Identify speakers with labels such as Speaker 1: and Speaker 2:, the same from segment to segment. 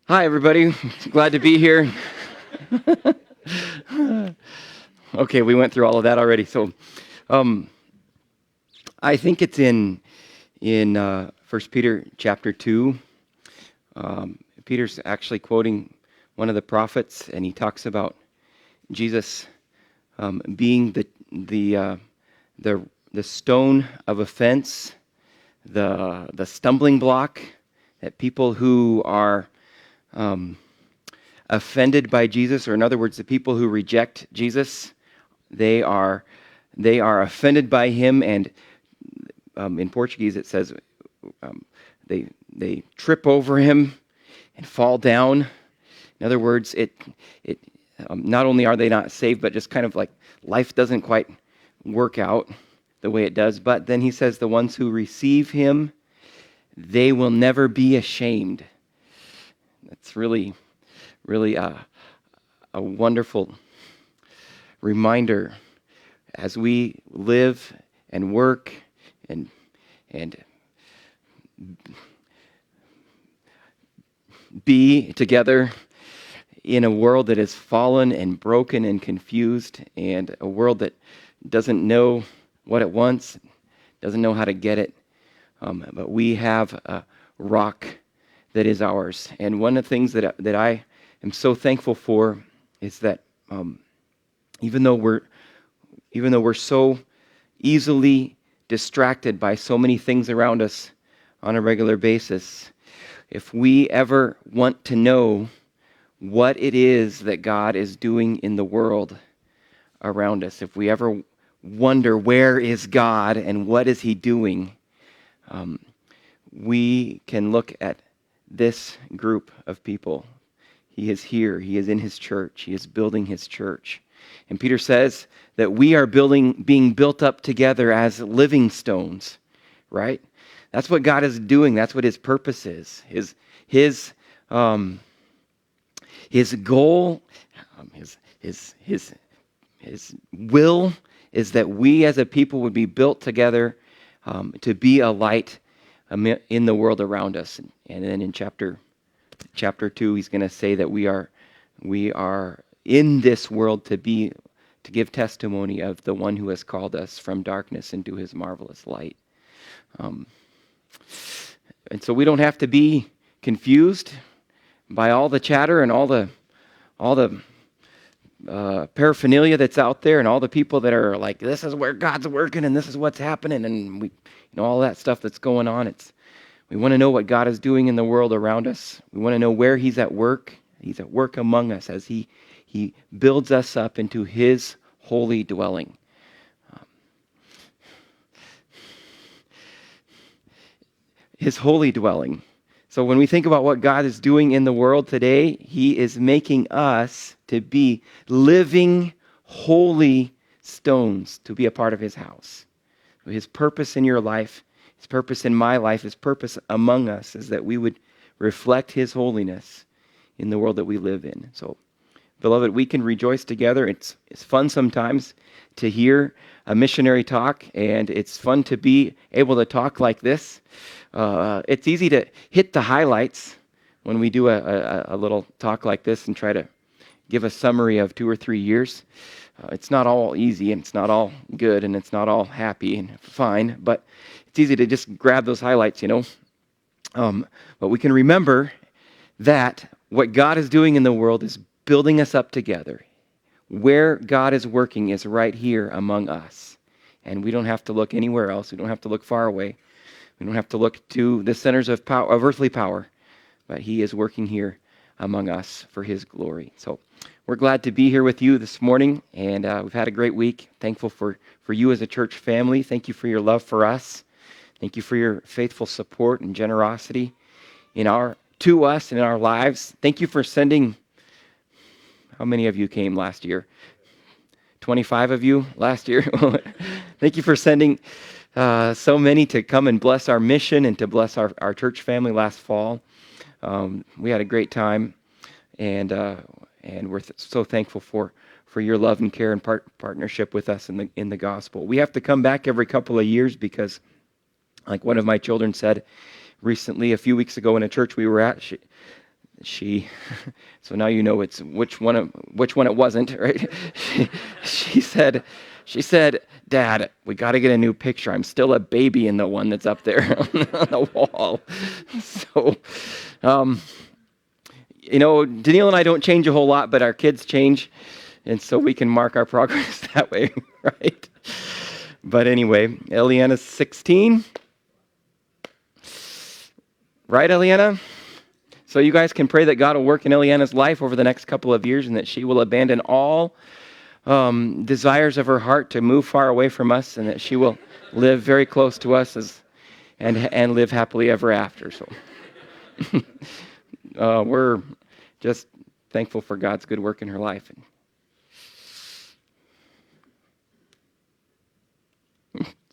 Speaker 1: Hi, everybody. Glad to be here. Okay, we went through all of that already. So, um, I think it's in 1 Peter chapter 2. Peter's actually quoting one of the prophets, and he talks about Jesus being the stone of offense, the stumbling block that people who are offended by Jesus, or in other words, the people who reject Jesus, they are offended by him, and in Portuguese it says they trip over him and fall down. In other words, it not only are they not saved, but just kind of like life doesn't quite work out the way it does. But then he says the ones who receive him, they will never be ashamed. That's really a wonderful reminder as we live and work and be together in a world that is fallen and broken and confused, and a world that doesn't know what it wants, doesn't know how to get it. But we have a rock that is ours. And one of the things that I am so thankful for is that even though we're so easily distracted by so many things around us on a regular basis, if we ever want to know what it is that God is doing in the world around us, if we ever wonder where is God and what is he doing, we can look at this group of people. He is here. He is in his church. He is building his church. And Peter says that we are being built up together as living stones, right? That's what God is doing. That's what his purpose is. His goal, his will is that we as a people would be built together to be a light in the world around us. And then in chapter 2, he's going to say that we are in this world to give testimony of the one who has called us from darkness into his marvelous light. And so we don't have to be confused by all the chatter and all the paraphernalia that's out there, and all the people that are like, this is where God's working and this is what's happening, and all that stuff that's going on. We want to know what God is doing in the world around us. We want to know where he's at work. He's at work among us as he builds us up into his holy dwelling. His holy dwelling. So when we think about what God is doing in the world today, he is making us to be living, holy stones to be a part of his house. His purpose in your life, his purpose in my life, his purpose among us is that we would reflect his holiness in the world that we live in. So, beloved, we can rejoice together. It's fun sometimes to hear a missionary talk, and it's fun to be able to talk like this. It's easy to hit the highlights when we do a little talk like this and try to give a summary of 2 or 3 years. It's not all easy, and it's not all good, and it's not all happy and fine, but it's easy to just grab those highlights, But we can remember that what God is doing in the world is building us up together. Where God is working is right here among us. And we don't have to look anywhere else. We don't have to look far away. We don't have to look to the centers of power, of earthly power. But he is working here among us for his glory. So we're glad to be here with you this morning. And we've had a great week. Thankful for you as a church family. Thank you for your love for us. Thank you for your faithful support and generosity to us and in our lives. Thank you for sending. How many of you came last year? 25 of you last year. Thank you for sending so many to come and bless our mission and to bless our church family last fall. We had a great time, and we're so thankful for your love and care and partnership with us in the gospel. We have to come back every couple of years because, like one of my children said recently, a few weeks ago in a church we were at, she, so now you know it's which one it wasn't, right? she said, Dad, we got to get a new picture. I'm still a baby in the one that's up there on the wall. So, Daniil and I don't change a whole lot, but our kids change, and so we can mark our progress that way, right? But anyway, Eliana's 16. Right, Eliana? So you guys can pray that God will work in Eliana's life over the next couple of years and that she will abandon all desires of her heart to move far away from us, and that she will live very close to us and live happily ever after. So we're just thankful for God's good work in her life.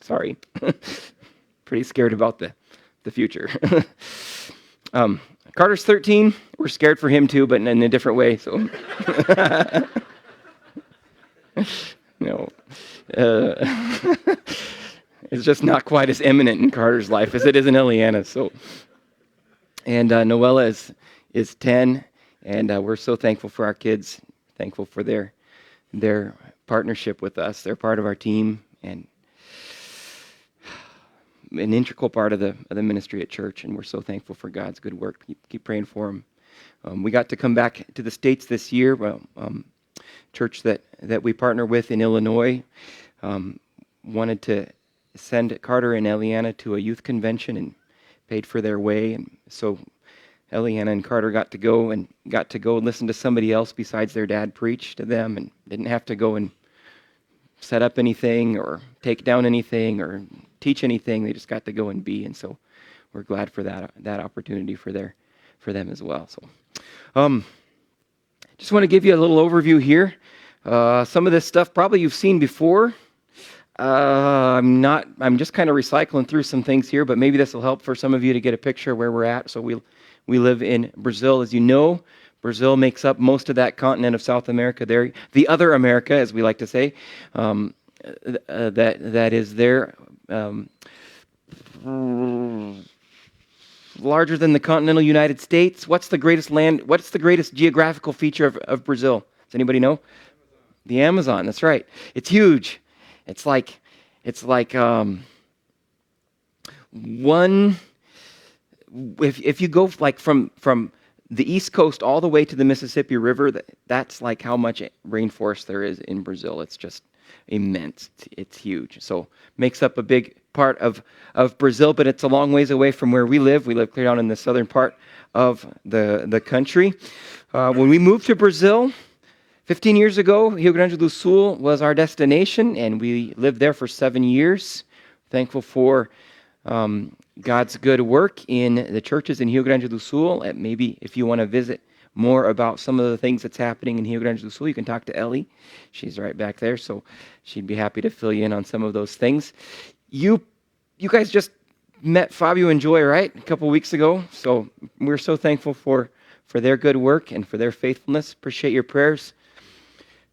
Speaker 1: Sorry. Pretty scared about the future. Carter's 13. We're scared for him too, but in a different way. So, no, it's just not quite as imminent in Carter's life as it is in Eliana's. So, and Noella is 10, and we're so thankful for our kids. Thankful for their partnership with us. They're part of our team and an integral part of the ministry at church, and we're so thankful for God's good work. Keep praying for them. We got to come back to the States this year. Church that we partner with in Illinois wanted to send Carter and Eliana to a youth convention and paid for their way, and so Eliana and Carter got to go listen to somebody else besides their dad preach to them, and didn't have to go and set up anything or take down anything or teach anything. They just got to go and be, and so we're glad for that opportunity for them as well. So, just want to give you a little overview here. Some of this stuff probably you've seen before. I'm just kind of recycling through some things here, but maybe this will help for some of you to get a picture of where we're at. So we live in Brazil, as you know. Brazil makes up most of that continent of South America. There, the other America, as we like to say, that is there. Larger than the continental United States. What's the greatest geographical feature of Brazil? Does anybody know? The Amazon. That's right. It's huge. It's like one. If you go like from the East Coast all the way to the Mississippi River, that's like how much rainforest there is in Brazil. It's just immense. It's huge. So makes up a big part of Brazil, but it's a long ways away from where we live. We live clear down in the southern part of the country. When we moved to Brazil 15 years ago, Rio Grande do Sul was our destination, and we lived there for 7 years. Thankful for God's good work in the churches in Rio Grande do Sul. And maybe if you want to visit more about some of the things that's happening in Rio Grande do Sul, you can talk to Ellie. She's right back there, so she'd be happy to fill you in on some of those things. You guys just met Fabio and Joy, right, a couple weeks ago. So we're so thankful for their good work and for their faithfulness. Appreciate your prayers.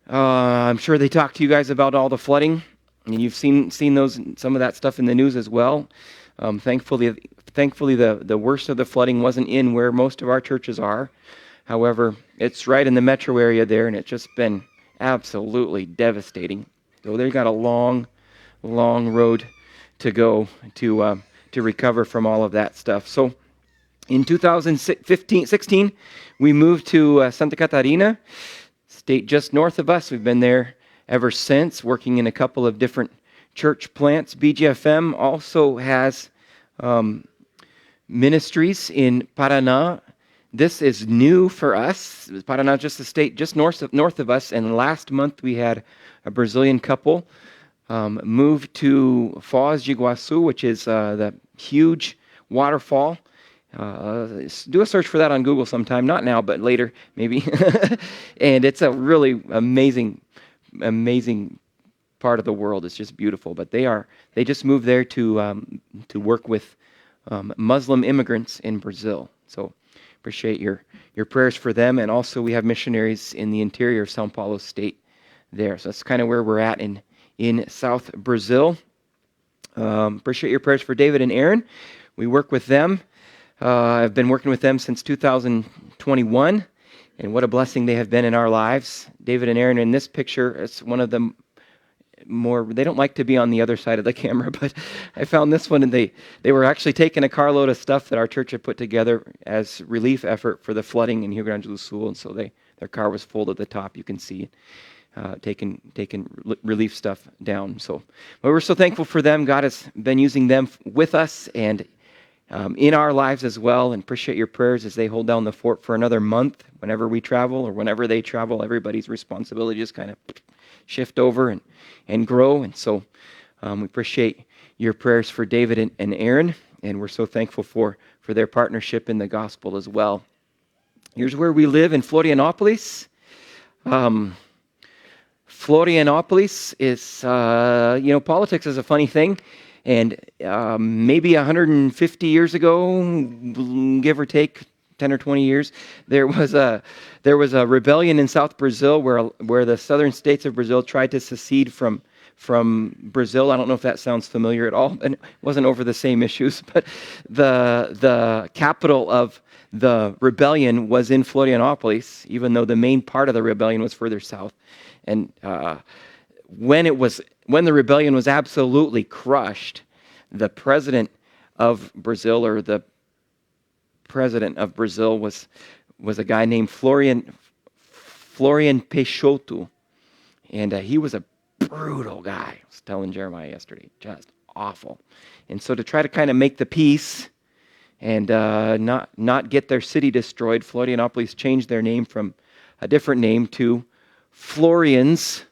Speaker 1: I'm sure they talked to you guys about all the flooding, and you've seen some of that stuff in the news as well. Thankfully, the worst of the flooding wasn't in where most of our churches are. However, it's right in the metro area there, and it's just been absolutely devastating. So they've got a long, long road to go to recover from all of that stuff. So in 2016, we moved to Santa Catarina, state just north of us. We've been there ever since, working in a couple of different church plants. BGFM also has ministries in Paraná. This is new for us. Paraná is just a state just north of us, and last month we had a Brazilian couple move to Foz de Iguaçu, which is the huge waterfall. Do a search for that on Google sometime, not now, but later maybe. And it's a really amazing part of the world. It's just beautiful. But they just moved there to work with Muslim immigrants in Brazil. So appreciate your prayers for them. And also we have missionaries in the interior of São Paulo state there. So that's kind of where we're at in South Brazil. Appreciate your prayers for David and Aaron. We work with them. I've been working with them since 2000, 21, and what a blessing they have been in our lives. David and Aaron in this picture, it's one of the more, they don't like to be on the other side of the camera, but I found this one, and they were actually taking a carload of stuff that our church had put together as relief effort for the flooding in Rio Grande do Sul, and so their car was full to the top, you can see, taking relief stuff down. So, but we're so thankful for them. God has been using them with us and in our lives as well, and appreciate your prayers as they hold down the fort for another month. Whenever we travel or whenever they travel, everybody's responsibility just kind of shift over and grow. And so we appreciate your prayers for David and Aaron, and we're so thankful for their partnership in the gospel as well. Here's where we live in Florianopolis. Florianopolis is, politics is a funny thing. And maybe 150 years ago, give or take 10 or 20 years, there was a rebellion in South Brazil where the southern states of Brazil tried to secede from Brazil. I don't know if that sounds familiar at all, and it wasn't over the same issues, but the capital of the rebellion was in Florianopolis, even though the main part of the rebellion was further south. And when the rebellion was absolutely crushed, the president of Brazil, or the president of Brazil, was a guy named Florian Peixoto, and he was a brutal guy. I was telling Jeremiah yesterday, just awful. And so to try to kind of make the peace and not get their city destroyed, Florianopolis changed their name from a different name to Florian's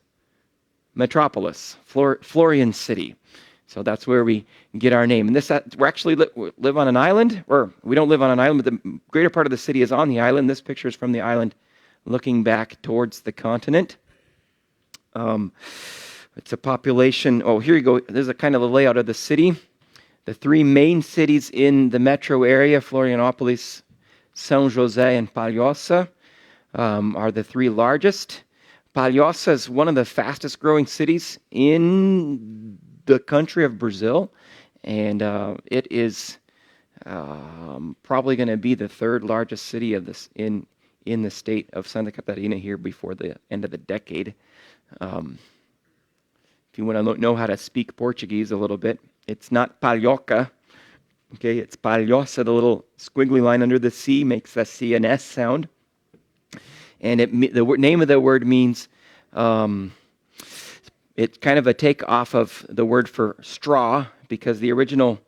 Speaker 1: Metropolis, Florian City. So that's where we get our name. And we're actually live on an island, or we don't live on an island, but the greater part of the city is on the island. This picture is from the island looking back towards the continent. It's a population, here you go. There's a kind of the layout of the city. The three main cities in the metro area, Florianopolis, São José, and Palhoça, are the three largest. Palhoça is one of the fastest growing cities in the country of Brazil, and it is probably going to be the third largest city of this in the state of Santa Catarina here before the end of the decade. If you want to know how to speak Portuguese a little bit, it's not Palhoça, okay? It's Palhoça. The little squiggly line under the C makes the C and S sound. And the name of the word means, it's kind of a take off of the word for straw, because the original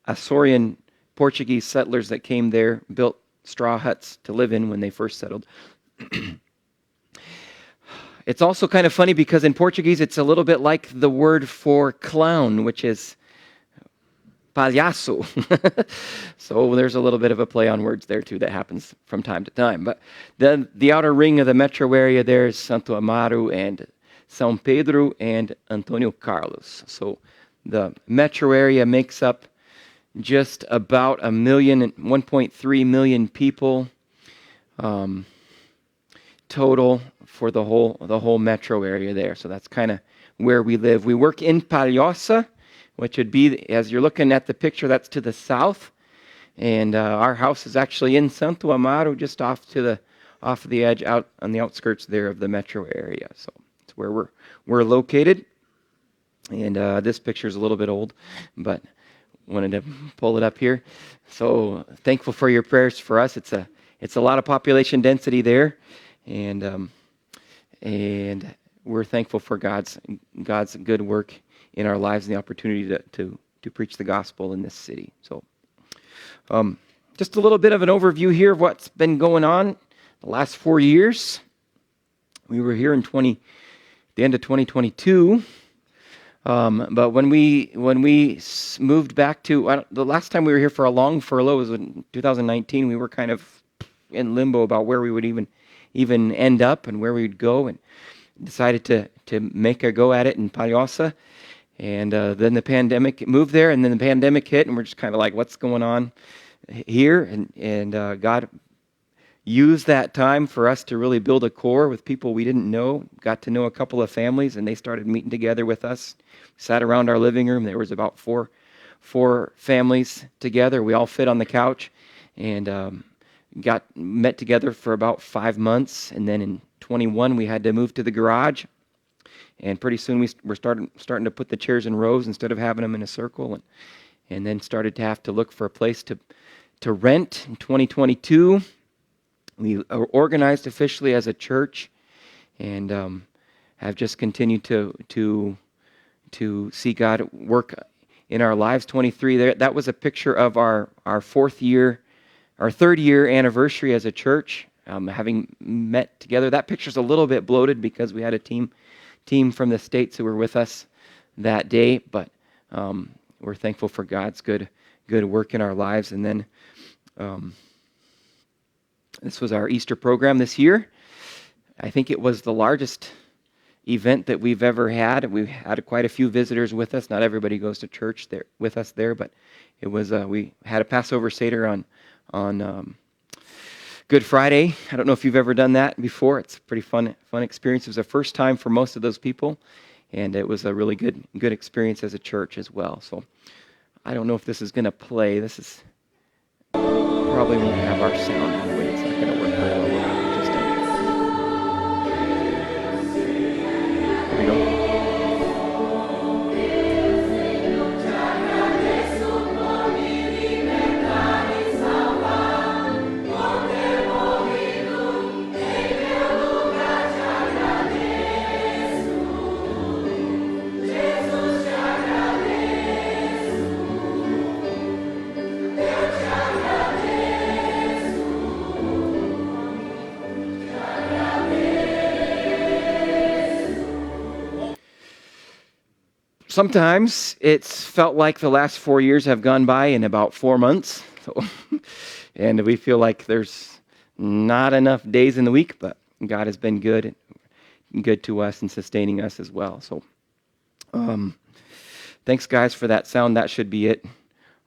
Speaker 1: Açorian Portuguese settlers that came there built straw huts to live in when they first settled. It's also kind of funny because in Portuguese it's a little bit like the word for clown, which is palhaço. So there's a little bit of a play on words there too that happens from time to time. But then the outer ring of the metro area there is Santo Amaro and São Pedro and Antônio Carlos. So the metro area makes up just about 1.3 million people total for the whole metro area there. So that's kind of where we live. We work in Palhoça, which would be, as you're looking at the picture, that's to the south. And our house is actually in Santo Amaro, just off the edge, out on the outskirts there of the metro area. So it's where we're located. And this picture is a little bit old, but wanted to pull it up here. So thankful for your prayers for us. It's a lot of population density there, and we're thankful for God's good work in our lives and the opportunity to preach the gospel in this city. So just a little bit of an overview here of what's been going on the last 4 years. We were here in the end of 2022. But when we moved back to, the last time we were here for a long furlough was in 2019. We were kind of in limbo about where we would even end up and where we would go, and decided to make a go at it in Palhoça. And then the pandemic moved there, and then the pandemic hit, and we're just kind of like, what's going on here? And God used that time for us to really build a core with people we didn't know. Got to know a couple of families, and they started meeting together with us. Sat around our living room. There was about four families together. We all fit on the couch, and got met together for about 5 months, and then in 21 we had to move to the garage, and pretty soon we're starting to put the chairs in rows instead of having them in a circle, and then started to have to look for a place to rent. In 2022 we organized officially as a church, and have just continued to see God work in our lives. 23 there, that was a picture of our third year anniversary as a church, having met together. That picture's a little bit bloated because we had a team from the States who were with us that day, but we're thankful for God's good work in our lives. And then this was our Easter program this year. I think it was the largest event that we've ever had. We've had quite a few visitors with us. Not everybody goes to church there with us there, but it was we had a Passover Seder on Good Friday. I don't know if you've ever done that before. It's a pretty fun experience. It was the first time for most of those people, and it was a really good experience as a church as well. So I don't know if this is going to play. This is probably won't have our sound anyway. It's not going to work very well. Here we go. Sometimes it's felt like the last 4 years have gone by in about 4 months. And we feel like there's not enough days in the week, but God has been good to us and sustaining us as well. So thanks, guys, for that sound. That should be it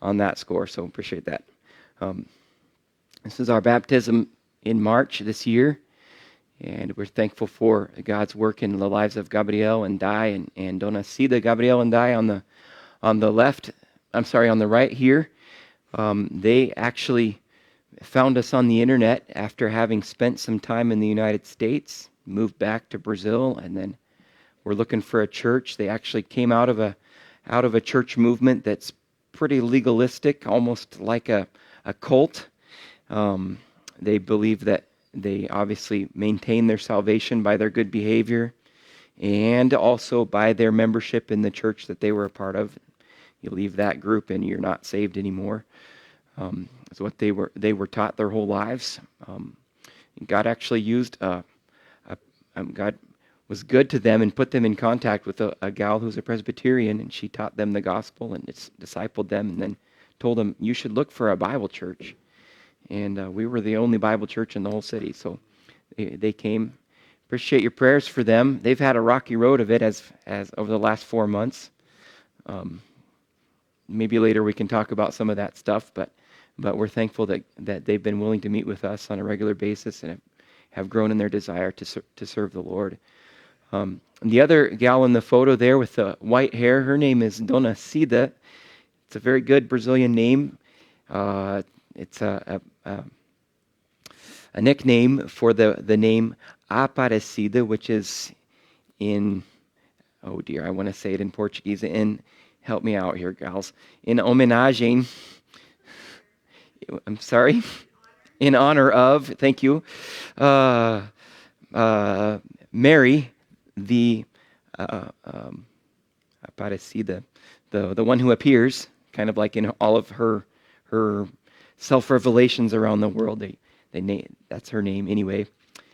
Speaker 1: on that score, so appreciate that. This is our baptism in March this year. And we're thankful for God's work in the lives of Gabriel and Dai and Donna Sida. Gabriel and Dai on the left, on the right here. They actually found us on the internet after having spent some time in the United States, moved back to Brazil, and then were looking for a church. They actually came out of a church movement that's pretty legalistic, almost like a cult. They believe that they obviously maintain their salvation by their good behavior and also by their membership in the church that they were a part of. You leave that group and you're not saved anymore. That's what they were taught their whole lives. God actually used God was good to them and put them in contact with a gal who's a Presbyterian, and she taught them the gospel and discipled them, and then told them, you should look for a Bible church. And we were the only Bible church in the whole city. So they came. Appreciate your prayers for them. They've had a rocky road of it as over the last 4 months. Maybe later we can talk about some of that stuff, but we're thankful that they've been willing to meet with us on a regular basis and have grown in their desire to serve the Lord. The other gal in the photo there with the white hair, her name is Dona Cida. It's a very good Brazilian name. It's a nickname for the name Aparecida, which is in, oh dear, I want to say it in Portuguese. Help me out here, gals. In homenagem, I'm sorry, in honor of, thank you, Mary, the Aparecida, the one who appears, kind of like in all of her self-revelations around the world. That's her name anyway.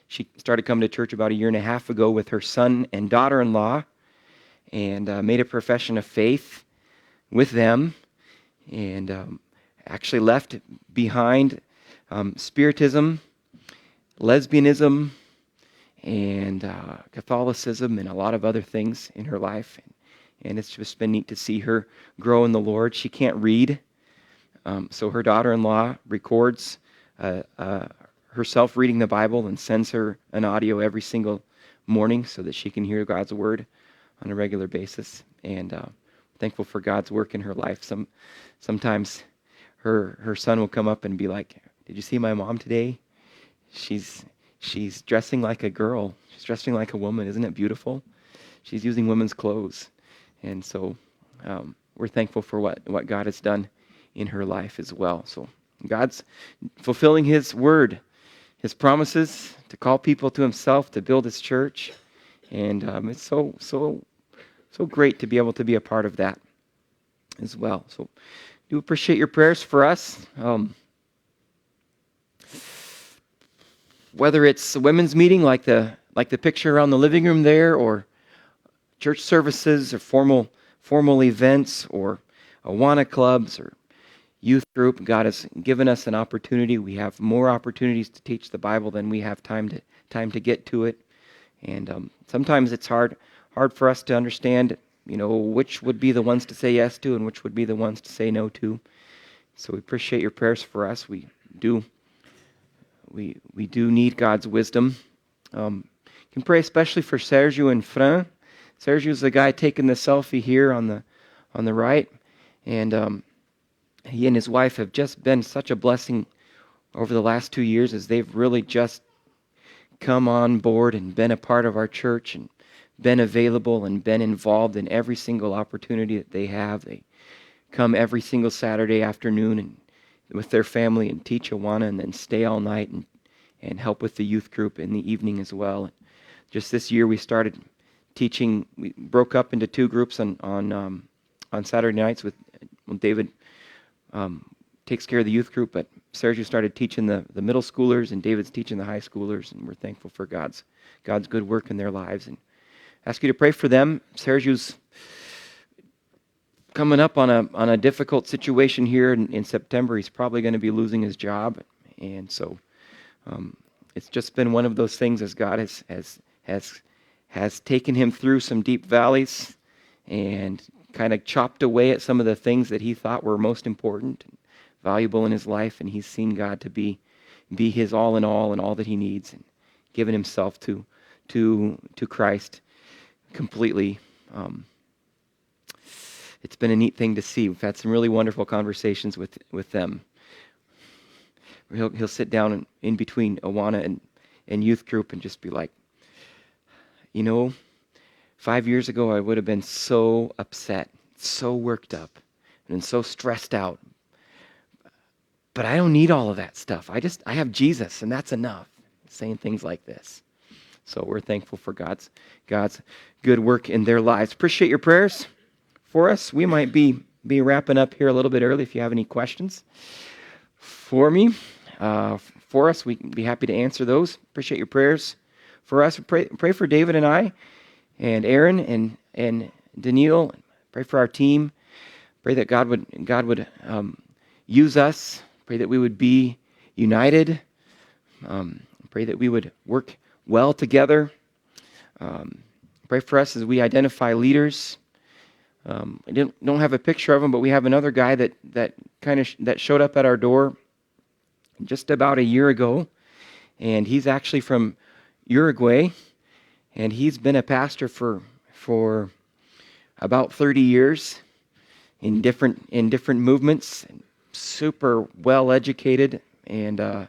Speaker 1: She started coming to church about 1.5 years ago with her son and daughter-in-law, and made a profession of faith with them, and actually left behind Spiritism, lesbianism, and Catholicism, and a lot of other things in her life. And it's just been neat to see her grow in the Lord. She can't read. So her daughter-in-law records herself reading the Bible and sends her an audio every single morning so that she can hear God's word on a regular basis. And thankful for God's work in her life. Sometimes her son will come up and be like, Did you see my mom today? She's dressing like a girl. She's dressing like a woman. Isn't it beautiful? She's using women's clothes. And so we're thankful for what God has done in her life as well. So God's fulfilling His word, His promises to call people to Himself, to build His church. And it's so great to be able to be a part of that as well. So do appreciate your prayers for us. Whether it's a women's meeting like the picture around the living room there, or church services, or formal events, or Awana clubs, or youth group, God has given us an opportunity. We have more opportunities to teach the Bible than we have time to get to it. And sometimes it's hard for us to understand, which would be the ones to say yes to and which would be the ones to say no to. So we appreciate your prayers for us. We do need God's wisdom. You can pray especially for Sergio and Fran. Sergio's the guy taking the selfie here on the right, and he and his wife have just been such a blessing over the last 2 years, as they've really just come on board and been a part of our church and been available and been involved in every single opportunity that they have. They come every single Saturday afternoon and with their family and teach Awana, and then stay all night and help with the youth group in the evening as well. Just this year we started teaching. We broke up into 2 groups on Saturday nights with David takes care of the youth group, but Sergio started teaching the middle schoolers, and David's teaching the high schoolers, and we're thankful for God's good work in their lives. And ask you to pray for them. Sergio's coming up on a difficult situation here in September. He's probably going to be losing his job, and so it's just been one of those things, as God has taken him through some deep valleys and kind of chopped away at some of the things that he thought were most important and valuable in his life, and he's seen God to be his all in all and all that he needs, and given himself to Christ completely. It's been a neat thing to see. We've had some really wonderful conversations with them. He'll sit down in between Awana and youth group and just be like, 5 years ago I would have been so upset, so worked up, and so stressed out. But I don't need all of that stuff. I have Jesus, and that's enough. Saying things like this. So we're thankful for God's good work in their lives. Appreciate your prayers for us. We might be wrapping up here a little bit early. If you have any questions for me, for us, we can be happy to answer those. Appreciate your prayers for us. Pray for David and I, and Aaron and Daniil. Pray for our team. Pray that God would use us. Pray that we would be united. Pray that we would work well together. Pray for us as we identify leaders. I don't have a picture of him, but we have another guy that showed up at our door just about a year ago, and he's actually from Uruguay, and he's been a pastor for about 30 years in different movements. Super well educated, and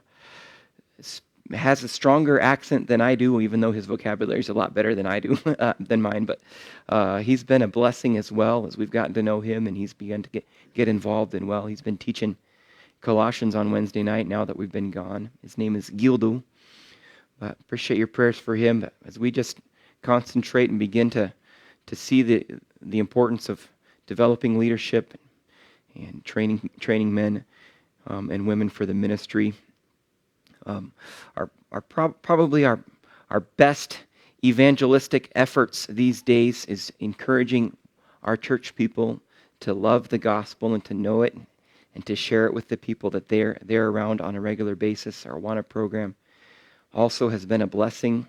Speaker 1: has a stronger accent than I do, even though his vocabulary is a lot better than I do than mine. But he's been a blessing as well as we've gotten to know him, and he's begun to get involved in. Well, he's been teaching Colossians on Wednesday night now that we've been gone. His name is Gildu. Appreciate your prayers for him as we just concentrate and begin to see the importance of developing leadership and training men and women for the ministry. Probably our best evangelistic efforts these days is encouraging our church people to love the gospel and to know it and to share it with the people that they're around on a regular basis. Our Awana program also has been a blessing.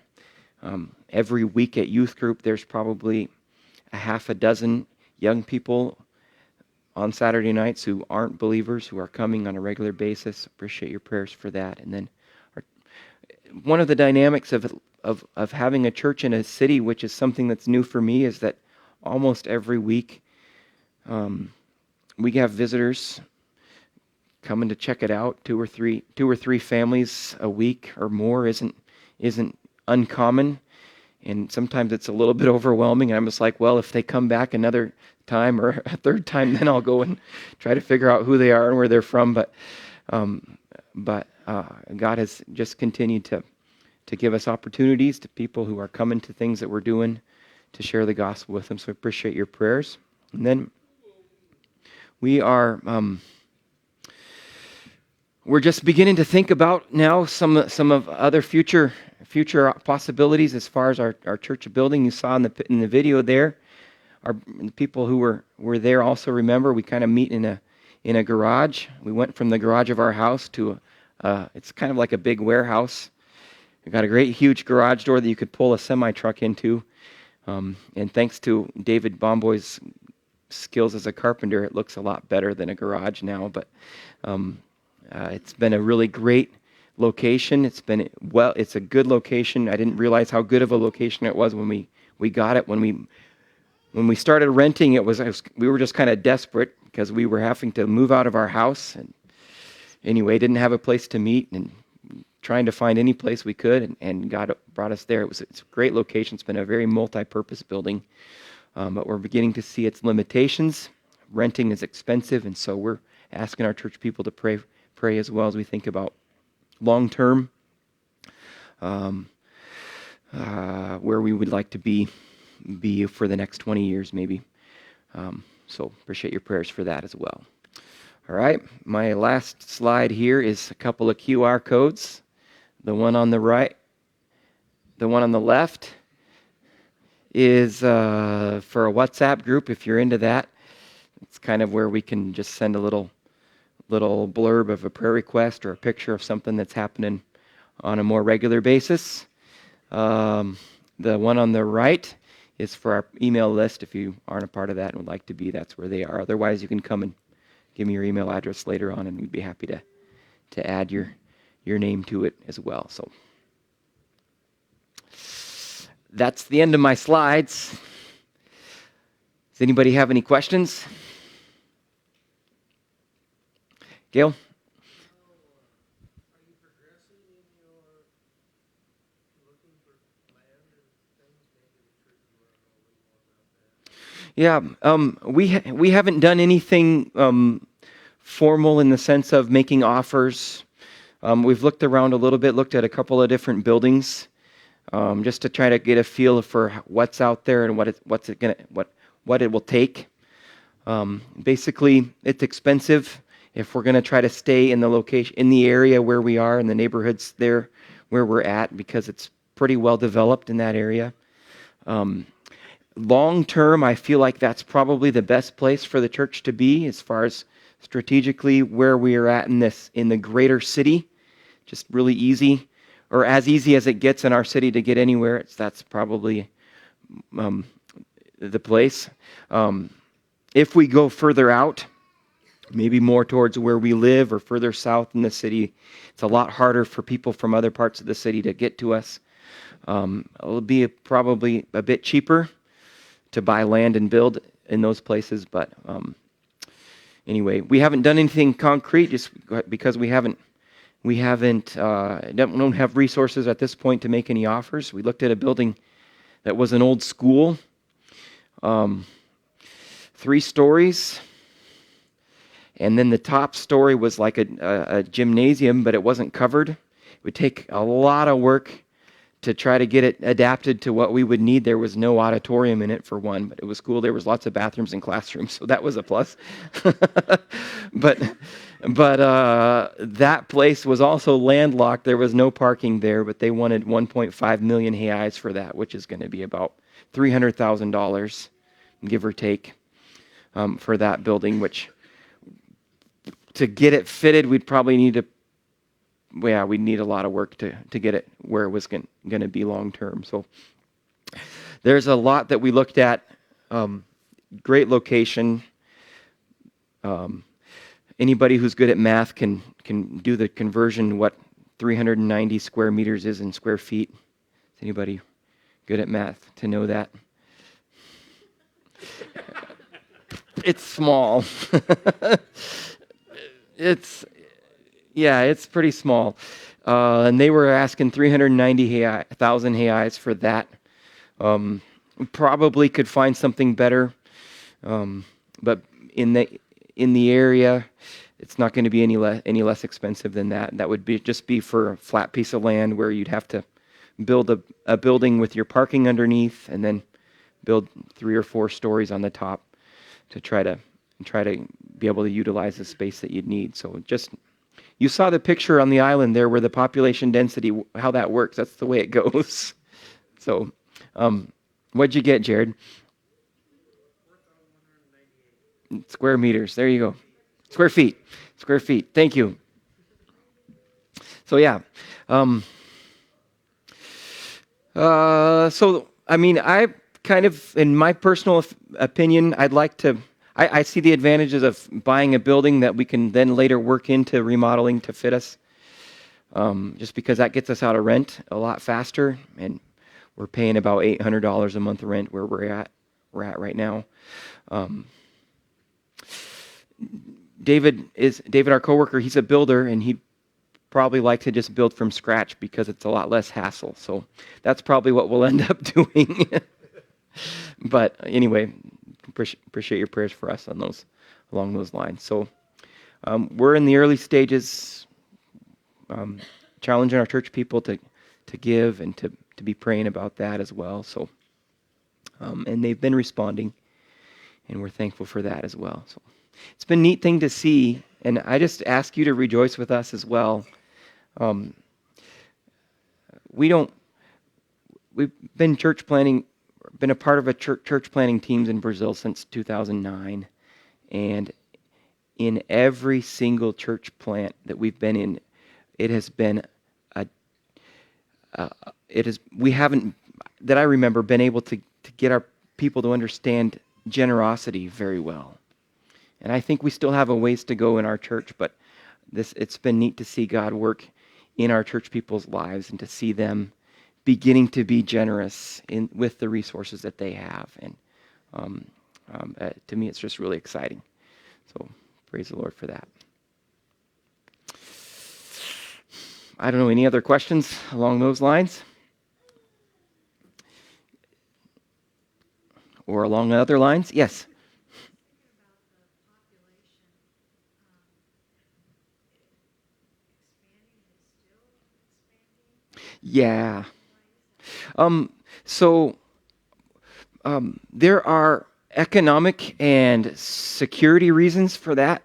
Speaker 1: Every week at youth group, there's probably a half a dozen young people on Saturday nights who aren't believers, who are coming on a regular basis. Appreciate your prayers for that. And then one of the dynamics of having a church in a city, which is something that's new for me, is that almost every week we have visitors coming to check it out. Two or three families a week or more isn't uncommon. And sometimes it's a little bit overwhelming. And I'm just like, well, if they come back another time or a third time, then I'll go and try to figure out who they are and where they're from. But God has just continued to give us opportunities to people who are coming to things that we're doing to share the gospel with them. So I appreciate your prayers. And then we are we're just beginning to think about now some of other future possibilities as far as our church building. You saw in the video there, the people who were there also remember we kind of meet in a garage. We went from the garage of our house to it's kind of like a big warehouse. We got a great huge garage door that you could pull a semi truck into. And thanks to David Bomboy's skills as a carpenter, it looks a lot better than a garage now. But it's been a really great location. It's a good location. I didn't realize how good of a location it was when we got it. When we started renting, we were just kind of desperate because we were having to move out of our house, and anyway, didn't have a place to meet, and trying to find any place we could, and God brought us there. It's a great location. It's been a very multi-purpose building, but we're beginning to see its limitations. Renting is expensive, and so we're asking our church people to pray as well as we think about long-term, where we would like to be for the next 20 years maybe. So appreciate your prayers for that as well. All right, my last slide here is a couple of QR codes. The one on the right, the one on the left is for a WhatsApp group if you're into that. It's kind of where we can just send a little blurb of a prayer request or a picture of something that's happening on a more regular basis. The one on the right is for our email list. If you aren't a part of that and would like to be, that's where they are. Otherwise, you can come and give me your email address later on, and we'd be happy to add your name to it as well. So that's the end of my slides. Does anybody have any questions? Gail? Yeah, we haven't done anything formal in the sense of making offers. We've looked around a little bit, looked at a couple of different buildings, just to try to get a feel for what's out there and what it will take. Basically, it's expensive if we're going to try to stay in the location, in the area where we are, in the neighborhoods there where we're at, because it's pretty well developed in that area. Long term, I feel like that's probably the best place for the church to be as far as strategically where we are at in the greater city. Just really easy, or as easy as it gets in our city to get anywhere. That's probably the place. If we go further out, maybe more towards where we live or further south in the city, it's a lot harder for people from other parts of the city to get to us. It'll be probably a bit cheaper to buy land and build in those places, but anyway, we haven't done anything concrete just because we don't have resources at this point to make any offers. We looked at a building that was an old school, 3 stories, and then the top story was like a gymnasium, but it wasn't covered. It would take a lot of work to try to get it adapted to what we would need. There was no auditorium in it, for one, but it was cool. There was lots of bathrooms and classrooms, so that was a plus. But that place was also landlocked. There was no parking there, but they wanted 1.5 million reais for that, which is going to be about $300,000, give or take, for that building, which to get it fitted, we'd probably need we'd need a lot of work to get it where it was going to be long term. So there's a lot that we looked at. Great location. Anybody who's good at math can do the conversion, what 390 square meters is in square feet. Is anybody good at math to know that? It's small. It's yeah, it's pretty small, and they were asking 390,000 reais for that. Um, Probably could find something better, but in the area, it's not going to be any less expensive than that. That would be for a flat piece of land where you'd have to build a building with your parking underneath, and then build 3 or 4 stories on the top to try to be able to utilize the space that you'd need. So just you saw the picture on the island there where the population density, how that works. That's the way it goes. So, what'd you get, Jared? Square meters. There you go. Square feet. Square feet. Thank you. So yeah. So I mean, I kind of, in my personal opinion, I see the advantages of buying a building that we can then later work into remodeling to fit us, just because that gets us out of rent a lot faster, and we're paying about $800 a month rent where we're at right now. David, our coworker, he's a builder, and he'd probably like to just build from scratch because it's a lot less hassle. So that's probably what we'll end up doing. But anyway, appreciate your prayers for us along those lines. So we're in the early stages, challenging our church people to give and to be praying about that as well. So and they've been responding, and we're thankful for that as well. So it's been a neat thing to see, and I just ask you to rejoice with us as well. We've been been a part of a church planting teams in Brazil since 2009, and in every single church plant that we've been in, it has been we haven't, that I remember, been able to get our people to understand generosity very well. And I think we still have a ways to go in our church, but it's been neat to see God work in our church people's lives and to see them beginning to be generous with the resources that they have. And to me, it's just really exciting. So praise the Lord for that. I don't know, any other questions along those lines? Or along other lines? Yes. Yeah. So there are economic and security reasons for that.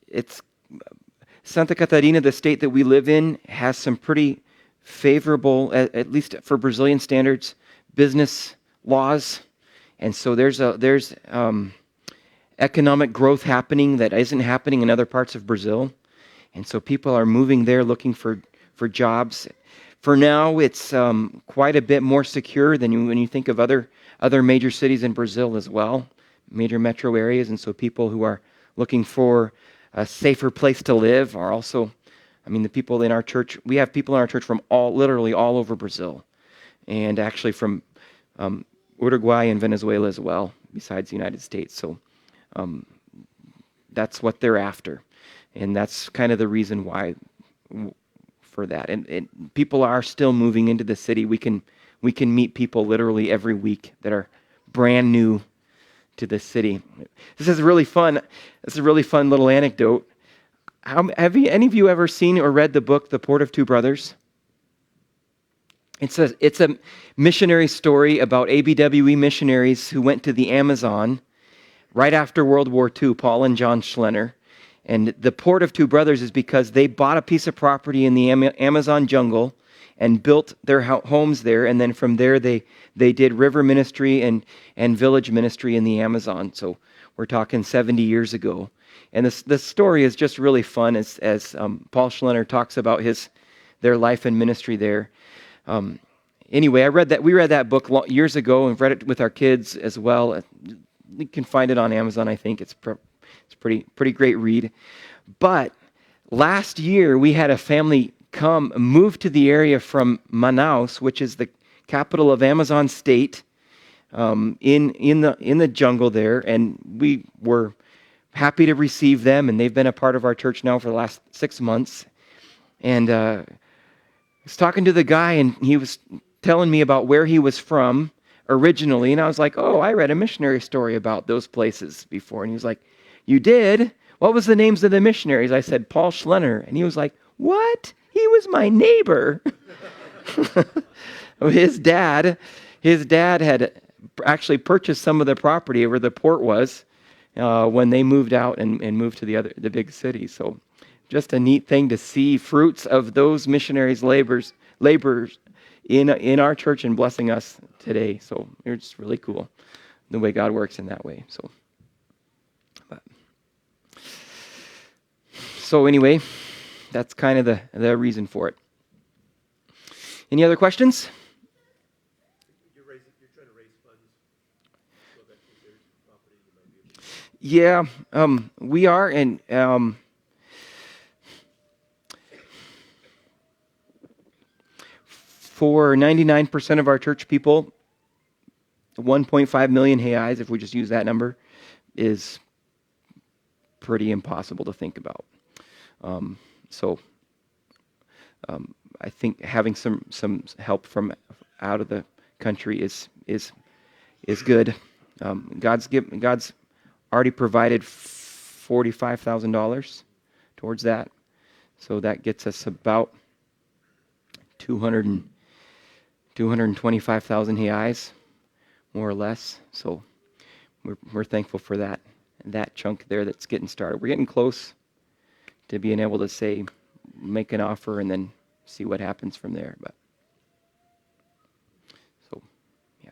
Speaker 1: It's Santa Catarina, the state that we live in, has some pretty favorable, at least for Brazilian standards, business laws, and so there's economic growth happening that isn't happening in other parts of Brazil. And so people are moving there looking for jobs. For now, it's quite a bit more secure than when you think of other major cities in Brazil as well, major metro areas. And so people who are looking for a safer place to live are also, I mean, the people in our church, we have people in our church from literally all over Brazil, and actually from Uruguay and Venezuela as well, besides the United States. So that's what they're after. And that's kind of the reason why for that. And people are still moving into the city. We can meet people literally every week that are brand new to the city. This is really fun. This is a really fun little anecdote. Have any of you ever seen or read the book, The Port of Two Brothers? It's a missionary story about ABWE missionaries who went to the Amazon right after World War II, Paul and John Schlenner. And the Port of Two Brothers is because they bought a piece of property in the Amazon jungle and built their homes there. And then from there, they did river ministry and village ministry in the Amazon. So we're talking 70 years ago. And this story is just really fun as Paul Schlenner talks about their life and ministry there. Anyway, we read that book years ago and read it with our kids as well. You can find it on Amazon, I think. It's pretty great read. But last year, we had a family move to the area from Manaus, which is the capital of Amazon state, in the jungle there, and we were happy to receive them, and they've been a part of our church now for the last 6 months. And I was talking to the guy, and he was telling me about where he was from originally, and I was like, oh, I read a missionary story about those places before. And he was like, you did? What was the names of the missionaries? I said, Paul Schlenner. And he was like, what? He was my neighbor. His dad had actually purchased some of the property where the port was when they moved out and moved to the big city. So just a neat thing to see fruits of those missionaries' labors in our church and blessing us today. So it's really cool the way God works in that way. So anyway, that's kind of the reason for it. Any other questions?
Speaker 2: You're trying to raise funds so that if there's property you might be able to...
Speaker 1: Yeah, we are, and for 99% of our church people, 1.5 million reais, if we just use that number, is pretty impossible to think about. So I think having some help from out of the country is good. God's already provided $45,000 towards that, so that gets us about 225,000 reais, more or less. So we're thankful for that chunk there that's getting started. We're getting close to being able to say, make an offer and then see what happens from there. But so, yeah.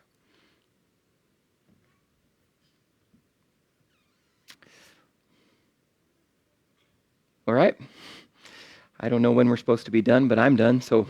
Speaker 1: All right. I don't know when we're supposed to be done, but I'm done. So